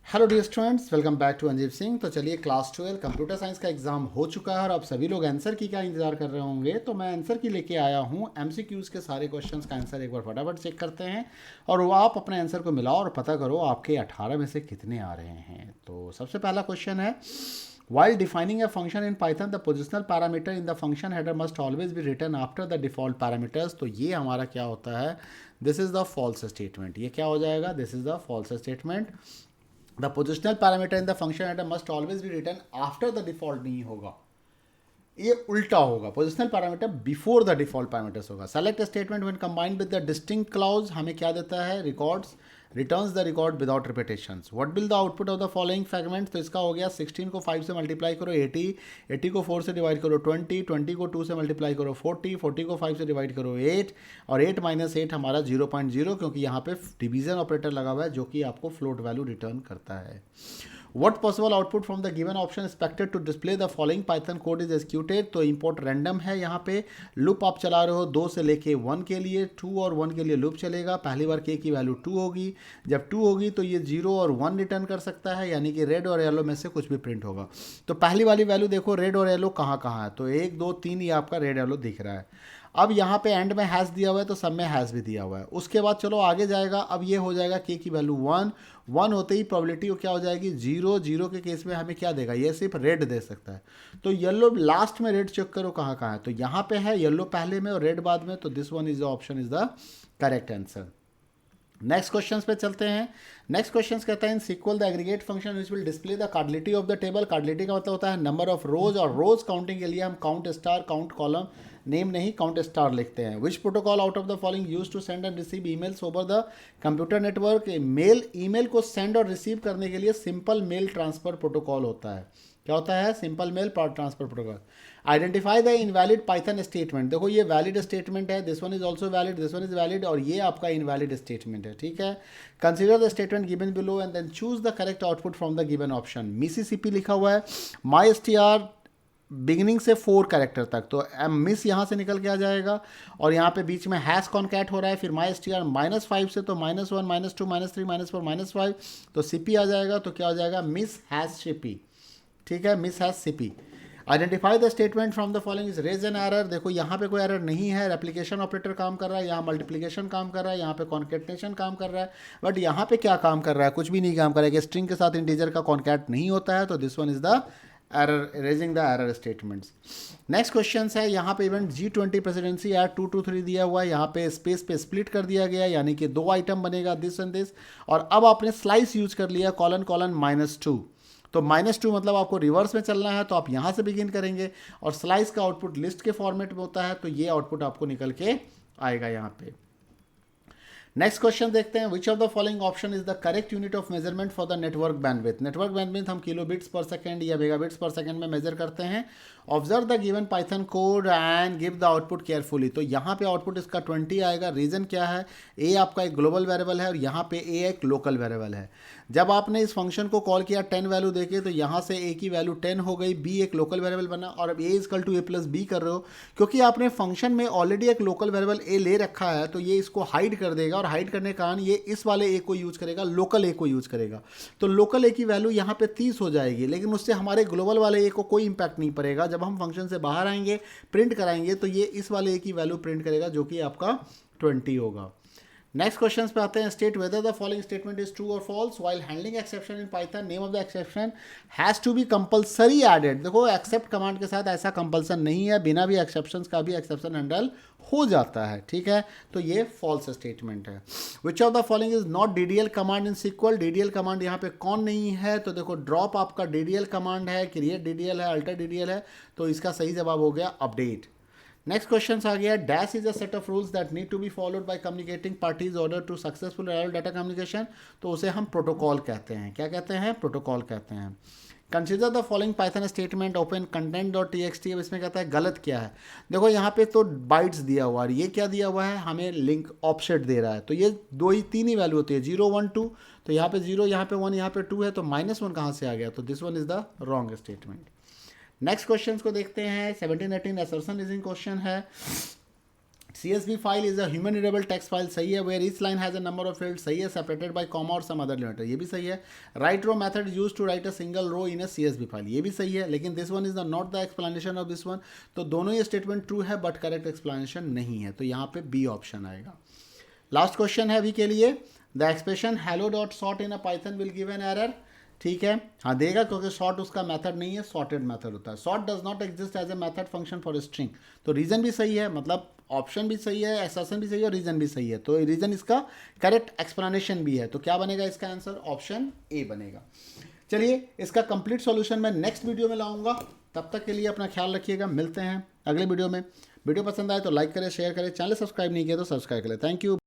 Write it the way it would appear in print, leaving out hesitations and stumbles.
Hello dear students, welcome back to Anjeev Singh. तो चलिए, class 12 computer science का एग्जाम हो चुका है और आप सभी लोग आंसर की का इंतजार कर रहे होंगे। तो मैं आंसर की लेके आया हूँ। एमसीक्यूज़ के सारे क्वेश्चंस का आंसर एक बार फटाफट चेक करते हैं और वो आप अपने आंसर को मिलाओ और पता करो आपके 18 में से कितने आ रहे हैं। तो सबसे पहला क्वेश्चन है, while defining a function in Python, the positional parameter in the function header must always be written after the default parameters। तो ये हमारा क्या होता है, this is the false statement. ये क्या हो जाएगा, this is the false statement. The positional parameter in the function header must always be return after the default नहीं होगा, ये उल्टा होगा। Positional parameter before the default parameters होगा। Select statement when combined with the distinct clause हमें क्या देता है, records returns the record without repetitions. What will the output of the following fragment. तो इसका हो गया 16 को 5 से मल्टीप्लाई करो 80, 80 को 4 से डिवाइड करो 20, 20 को 2 से मल्टीप्लाई करो 40, 40 को 5 से डिवाइड करो 8 और 8 माइनस 8 हमारा 0.0, क्योंकि यहाँ पे डिवीजन ऑपरेटर लगा हुआ है जो कि आपको फ्लोट वैल्यू रिटर्न करता है। What possible output from the given option expected to display the following Python code is executed। तो import random है, यहाँ पे लूप आप चला रहे हो 2 से लेके 1 के लिए, 2 और 1 के लिए लूप चलेगा। पहली बार k की वैल्यू 2 होगी, जब 2 होगी तो ये 0 और 1 रिटर्न कर सकता है, यानी कि रेड और येलो में से कुछ भी प्रिंट होगा। तो पहली वाली वैल्यू देखो, रेड और येलो कहाँ कहाँ है, तो 1 2 3 ये आपका रेड येलो दिख रहा है। अब यहाँ पे एंड में हैश दिया हुआ है तो सब में हैश भी दिया हुआ है। उसके बाद चलो आगे जाएगा, अब ये हो जाएगा k की वैल्यू 1, 1 होते ही प्रोबेबिलिटी क्या हो जाएगी 0, 0 के केस में हमें क्या देगा, ये सिर्फ रेड दे सकता है। तो येलो लास्ट में, रेड चेक करो कहाँ कहाँ है, तो यहाँ पे है येलो पहले में और रेड बाद में, तो this one is the option is the correct answer. Next question पे चलते हैं। नेक्स्ट क्वेश्चन कहता है, in SQL the aggregate function which will display the cardinality of the table. Cardinality का मतलब होता है नंबर ऑफ रोज, और रोज काउंटिंग के लिए हम count star, count column, name नहीं काउंट स्टार लिखते हैं। Which protocol out of the following use to send and receive emails over the computer network. Mail, email को सेंड और रिसीव करने के लिए सिंपल मेल ट्रांसफर प्रोटोकॉल होता है। क्या होता है, simple mail transfer protocol. Identify the invalid Python statement. देखो ये वैलिड स्टेटमेंट है, this one is also valid, this one is valid, और ये आपका इनवैलिड स्टेटमेंट है। ठीक है, consider the statement given below and then choose the correct output from the given option. Mississippi लिखा हुआ है, my S T R beginning से 4 कैरेक्टर तक, तो एम मिस यहाँ से निकल के आ जाएगा, और यहाँ पे बीच में हैश कॉन्कैट हो रहा है, फिर माई एस टी आर -5 से, तो -1 -2 -3 -4 -5, तो सीपी आ जाएगा, तो क्या हो जाएगा, मिस हैश सीपी। ठीक है, miss hash CP. Identify the statement from the following is raise an error. देखो यहाँ पे कोई एरर नहीं है, रेप्लिकेशन ऑपरेटर काम कर रहा है, यहाँ मल्टीप्लिकेशन काम कर रहा है, यहाँ पे कॉन्केटनेशन काम कर रहा है, बट यहाँ पे क्या काम कर रहा है, कुछ भी नहीं काम कर रहा है कि स्ट्रिंग के साथ इंटीजर का कॉन्कैट नहीं होता है, तो this one is the error, raising the error statements. Next question है, यहाँ पे event G20 presidency add 2 to 3 दिया हुआ है, यहाँ पे स्पेस पे स्प्लिट कर दिया गया, यानी कि 2 आइटम बनेगा, दिस एंड दिस, और अब आपने स्लाइस यूज कर लिया, कॉलन कॉलन -2, तो -2 मतलब आपको रिवर्स में चलना है, तो आप यहाँ से बिगिन करेंगे, और स्लाइस का आउटपुट लिस्ट के फॉर्मेट में होता है, तो ये आउटपुट आपको निकल के आएगा यहाँ पे। नेक्स्ट क्वेश्चन देखते हैं, विच of the following option is the correct unit of measurement for the network bandwidth. Network bandwidth हम किलोबिट्स पर सेकंड या मेगाबिट्स पर सेकंड में मेजर करते हैं। Observe the given Python code and give the output carefully. तो यहाँ पे output इसका 20 आएगा। रीजन क्या है, ए आपका एक ग्लोबल वेरिएबल है और यहाँ पे ए एक लोकल वेरिएबल है। जब आपने इस फंक्शन को कॉल किया 10 वैल्यू देके, तो यहाँ से ए की वैल्यू 10 हो गई, बी एक लोकल वेरिएबल बना, और अब A is equal to A plus B कर रहे हो, क्योंकि आपने फंक्शन में ऑलरेडी एक लोकल वेरिएबल ए ले रखा है, तो ये इसको हाइड कर देगा, और हाइड करने के कारण ये इस वाले ए को यूज करेगा, लोकल ए को यूज करेगा। तो लोकल ए की वैल्यू यहाँ पे 30 हो जाएगी, लेकिन उससे हमारे ग्लोबल वाले ए को कोई इंपैक्ट नहीं पड़ेगा। जब हम फंक्शन से बाहर आएंगे, प्रिंट कराएंगे, तो ये इस वाले ए की वैल्यू प्रिंट करेगा, जो कि आपका 20 होगा। नेक्स्ट क्वेश्चन पे आते हैं, state whether the following statement is true और false while handling exception in Python. Name of the exception has to be compulsory added. देखो एक्सेप्ट कमांड के साथ ऐसा कंपल्सन नहीं है, बिना भी एक्सेप्शन का भी एक्सेप्शन हैंडल हो जाता है। ठीक है, तो ये फॉल्स स्टेटमेंट है। Which of the following is not DDL command in SQL. DDL command यहाँ पे कौन नहीं है, तो देखो ड्रॉप आपका DDL कमांड है, क्रिएट DDL है, अल्टर DDL है, तो इसका सही जवाब हो गया अपडेट। नेक्स्ट क्वेश्चन आ गया, dash is a set of rules that need to be followed by communicating parties order to successful data communication. तो उसे हम प्रोटोकॉल कहते हैं। क्या कहते हैं, प्रोटोकॉल कहते हैं। Consider the following Python statement open content.txt। अब इसमें कहता है गलत क्या है। देखो यहाँ पे तो बाइट्स दिया हुआ है, ये क्या दिया हुआ है, हमें लिंक ऑफसेट दे रहा है, तो ये 2 ही 3 ही वैल्यू होती है, 0 1 2, तो यहाँ पे 0, यहाँ पे 1, यहाँ पे 2 है, तो -1 कहाँ से आ गया, तो this one is the wrong statement. Next question को देखते हैं, 17 18 असर्शन रीजनिंग क्वेश्चन है। CSV file is a human readable text file, सही है. Where each line has a number of field, सही है. सेपरेटेड बाय कॉमा और सम अदर लिमिटर, ये भी सही है. Write row method use to write a single row in a CSV file, ये भी सही है. लेकिन this one is the not the explanation of this one. तो दोनों ये स्टेटमेंट ट्रू है बट करेक्ट एक्सप्लेनेशन नहीं है. तो यहाँ पे बी ऑप्शन आएगा. लास्ट क्वेश्चन है अभी के लिए. The expression hello dot sort in a Python will give an error. ठीक है, हाँ देगा, क्योंकि सॉर्ट उसका मेथड नहीं है, सॉर्टेड मेथड होता है. Sort does not exist as a method function for string. तो रीजन भी सही है, मतलब ऑप्शन भी सही है, एक्सप्रेशन भी सही है और रीजन भी सही है. तो रीजन इसका करेक्ट एक्सप्लेनेशन भी है. तो क्या बनेगा इसका आंसर? ऑप्शन ए बनेगा. चलिए, इसका कंप्लीट सॉल्यूशन मैं नेक्स्ट वीडियो में लाऊंगा. तब तक के लिए अपना ख्याल रखिएगा. मिलते हैं अगले वीडियो में. वीडियो पसंद आए तो लाइक करें, शेयर करें. चैनल सब्सक्राइब नहीं किया तो सब्सक्राइब करें. Thank you.